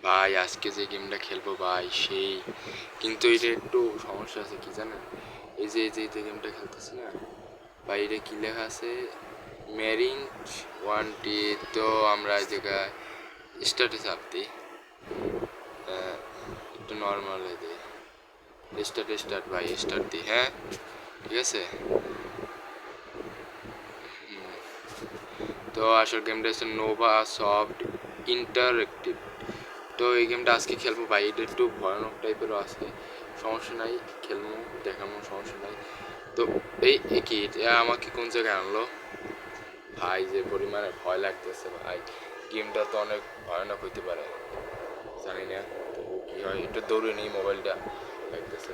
ভাই আজকে যে গেমটা খেলবো ভাই সেই, কিন্তু এটা একটু সমস্যা আছে কি জানেন, এই যে গেমটা খেলতেছি না ভাই, এটা কি লেখা আছে ম্যারিঞ্জ 1T। তো আমরা এই জায়গায় স্টার্টে চাপ দিই, একটু নর্মালে দিই, স্টার্ট ভাই স্টার্ট দিই, হ্যাঁ ঠিক আছে। তো আসল গেমটা হচ্ছে নোভা সফট ইন্টারেক্টিভ। তো এই গেমটা আজকে খেলবো ভাই, এটা একটু ভয়ানক টাইপেরও আছে, সমস্যা নাই, খেলবো দেখাবো, সমস্যা নাই। তো এই কি এটা আমাকে কোন জায়গায় আনলো ভাই, যে পরিমাণে ভয় লাগতেছে ভাই, গেমটা তো অনেক ভয়ানক হইতে পারে, জানি না তবু কি হয়, একটু দৌড়ে নিই, মোবাইলটা লাগতেছে।